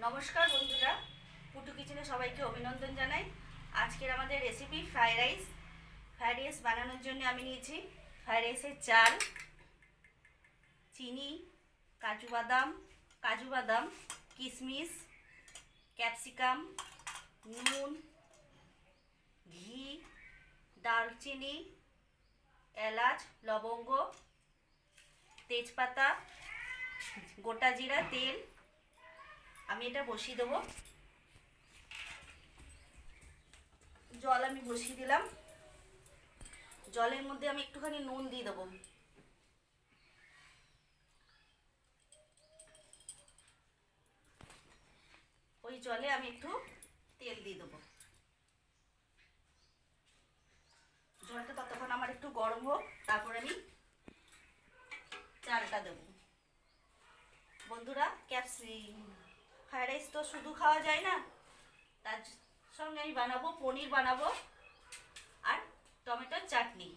নমস্কার বন্ধুরা, পুটু কিচেনে সবাইকে অভিনন্দন জানাই। আজকের আমাদের recipe fried rice. Fried rice বানানোর জন্য আমি নিয়েছি ফ্রাইড রাইসের চাল, চিনি, কাজু বাদাম, কিশমিশ, ক্যাপসিকাম, নুন, ঘি, দারচিনি, এলাচ, লবঙ্গ, তেজপাতা, গোটা জিরা, তেল। আমি এটা বসিয়ে দেবো। জল আমি বসিয়ে দিলাম। জলের মধ্যে আমি একটুখানি নুন দিয়ে দেবো। ওই জলে আমি একটু তেল দিয়ে দেবো। জলটা ততক্ষণ আমার একটু গরম হোক, তারপর আমি চালটা দেবো। বন্ধুরা, ফ্রাইড রাইস তো শুধু খাওয়া যায় না, তার সঙ্গে আমি বানাবো পনির বানাবো আর টমেটোর চাটনি।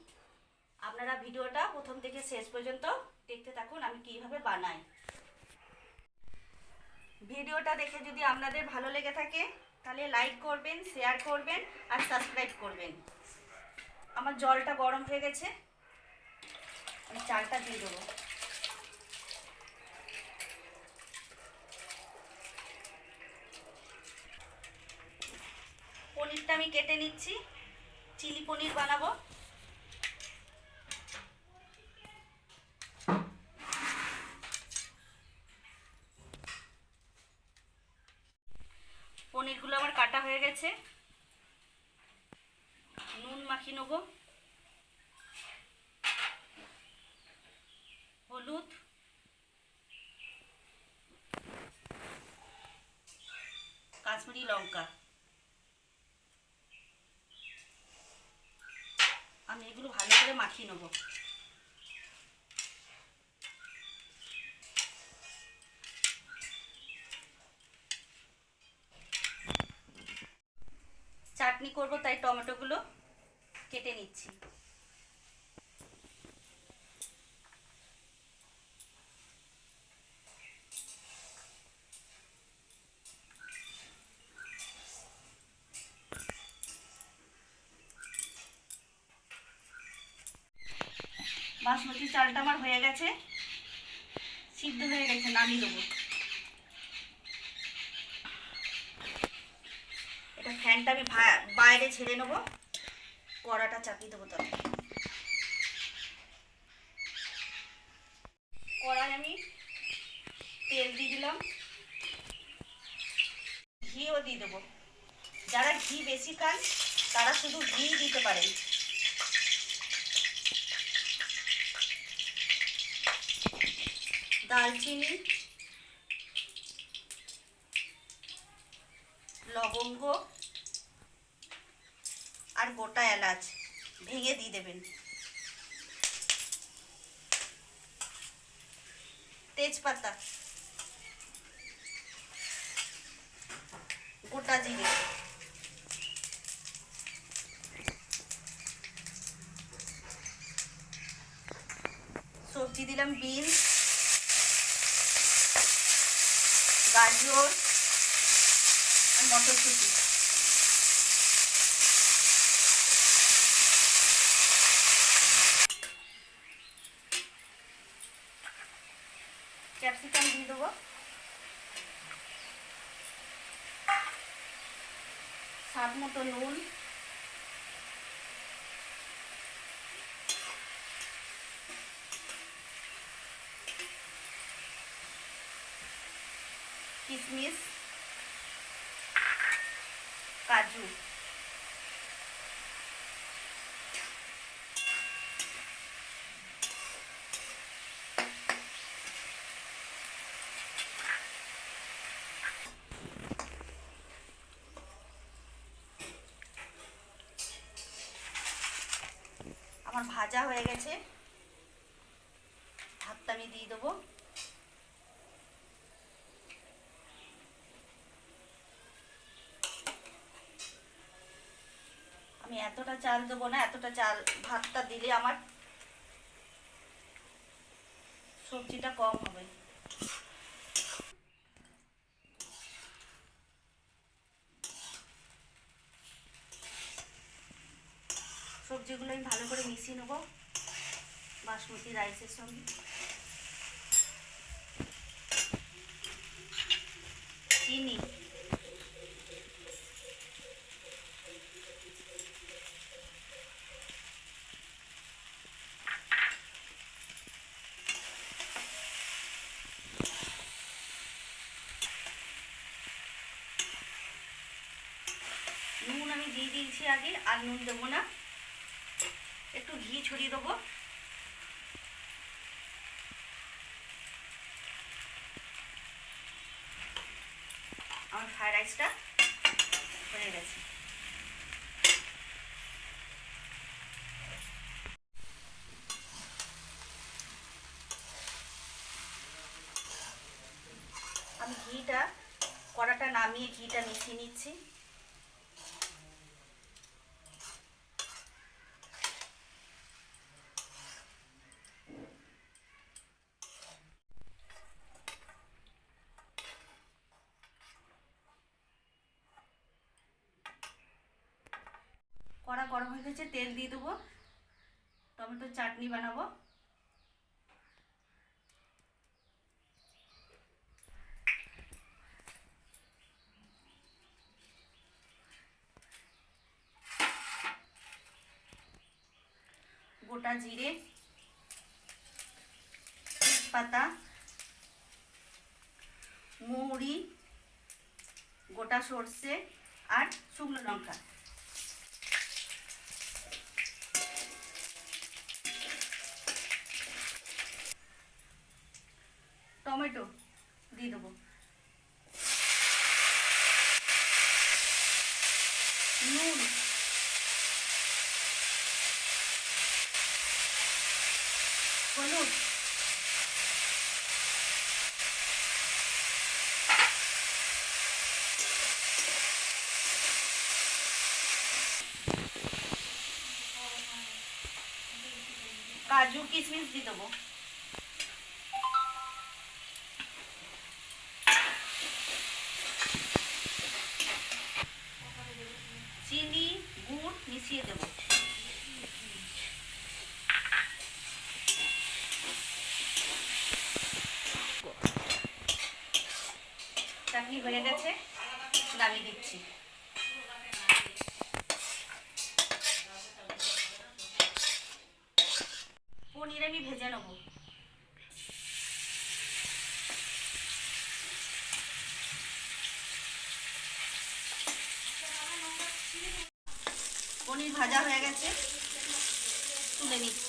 আপনারা ভিডিওটা প্রথম থেকে শেষ পর্যন্ত দেখতে থাকুন আমি কিভাবে বানাই। ভিডিওটা দেখে যদি আপনাদের ভালো লেগে থাকে তাহলে লাইক করবেন, শেয়ার করবেন আর সাবস্ক্রাইব করবেন। আমার জলটা গরম হয়ে গেছে, আমি চালটা দিয়ে দেবো। পনিরটা আমি কেটে নিচ্ছি, চিলি পনির বানাবো। পনিরগুলো আমার কাটা হয়ে গেছে। নুন মাখিয়ে নেব, হলুদ, কাশ্মীরি লঙ্কা। আমি এগুলো ভালো করে মাখিয়ে নেব। চাটনি করব, তাই টমেটোগুলো কেটে নিচ্ছি। বাসমতি চালটা আমার হয়ে গেছে, সিদ্ধ হয়ে গেছে, নামিয়ে দেবো। এটা ফ্যানটা আমি বাইরে ছেড়ে নেবো, কড়াটা চাপিয়ে দেবো। তবে কড়াই আমি তেল দিয়ে দিলাম, ঘিও দিয়ে দেবো। যারা ঘি বেশি খান তারা শুধু ঘি দিতে পারেন। দারচিনি, লবঙ্গ আর গোটা এলাচ ভেঙে দিয়ে দেবেন। তেজপাতা, গোটা জিরে, সবজি দিলাম বিনস, গাজর আর মটরশুঁটি। ক্যাপসিকাম দিয়ে দেবো। স্বাদ মতো নুন, কিশমিশ, কাজু। আমার ভাজা হয়ে গেছে, ভাতটা আমি দিয়ে দেবো। আমি এতটা চাল দেবো না, এতটা চাল ভাতটা দিলে আমার সবজিটা কম হবে। সবজিগুলো আমি ভালো করে মিশিয়ে নেবো বাসমতি রাইসের সঙ্গে। চিনি, নুন আমি দিয়ে দিয়েছি আগে, আর নুন দেবো না। একটু ঘি ছড়িয়ে দেবো। আমার ফ্রাইড রাইসটা হয়ে গেছে। আমি কড়াটা নামিয়ে ঘিটা মিশিয়ে নিচ্ছি। কড়া গরম হয়ে গেছে, তেল দিয়ে দেবো। টমেটোর চাটনি বানাবো। গোটা জিরে, তেজপাতা, মৌরি, গোটা সর্ষে আর শুকনো লঙ্কা। টমেটো দিয়ে দেবো। নুন, হলুদ, কাজু কিশমিশ দিয়ে দেবো। চিনি, গুড় মিশিয়ে দেবো। চাটনি হয়ে গেছে, নামিয়ে দিচ্ছি। পনির আমি ভেজে নেবো। পনির ভাজা হয়ে গেছে, তুলে নিচ্ছি।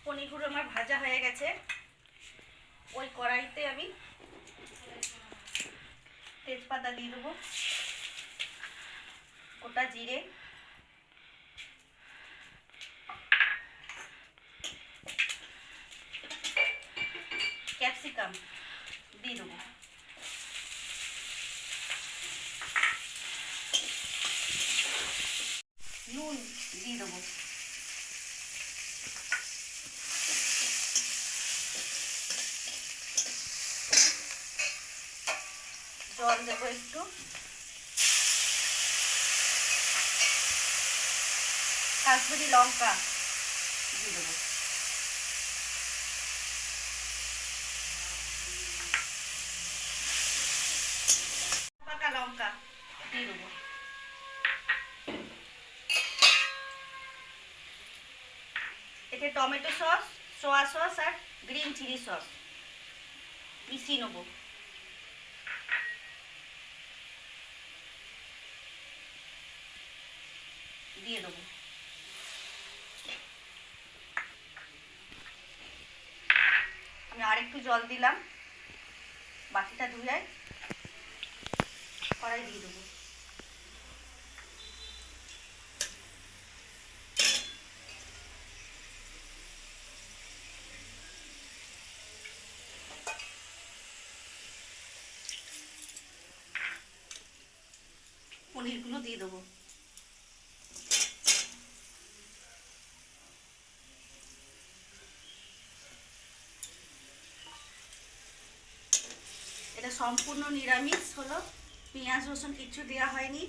পনিরগুলো আমার ভাজা হয়ে গেছে। ওই কড়াইতে আমি তেজপাতা দিয়ে দেবো, গোটা জিরে, ক্যাপসিকাম দিয়ে দেবো, নুন দিয়ে দেবো, জল দেবো একটু, কাশ্মীরি লঙ্কা দিয়ে দেবো, পাকা লঙ্কা দিয়ে দেবো, এতে টমেটো সস, সোয়া সস আর গ্রিন চিলি সস মিশিয়ে নেবো। দিয়ে দেবো। আমি আরেকটু জল দিলাম, বাকিটা ধুয়ে কড়াই দিয়ে দেবো। পনিরগুলো দিয়ে দেবো। এটা সম্পূর্ণ নিরামিষ হলো, পেঁয়াজ রসুন কিছু দেওয়া হয়নি।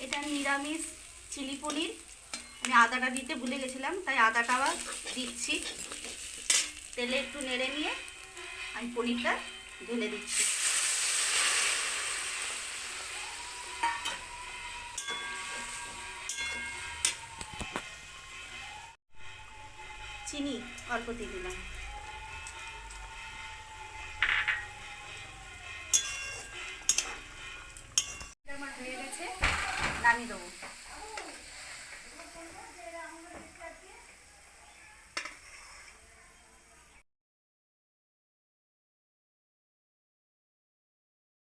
এটা নিরামিষ চিলি পনির। আমি আদাটা দিতে ভুলে গেছিলাম, তাই আদাটা আবার দিচ্ছি। তেলে একটু নেড়ে নিয়ে আমি পনিরটা ঢেলে দিচ্ছি। চিনি অল্প দিয়ে দিলাম। আমার হয়ে গেছে, নামিয়ে দেবো।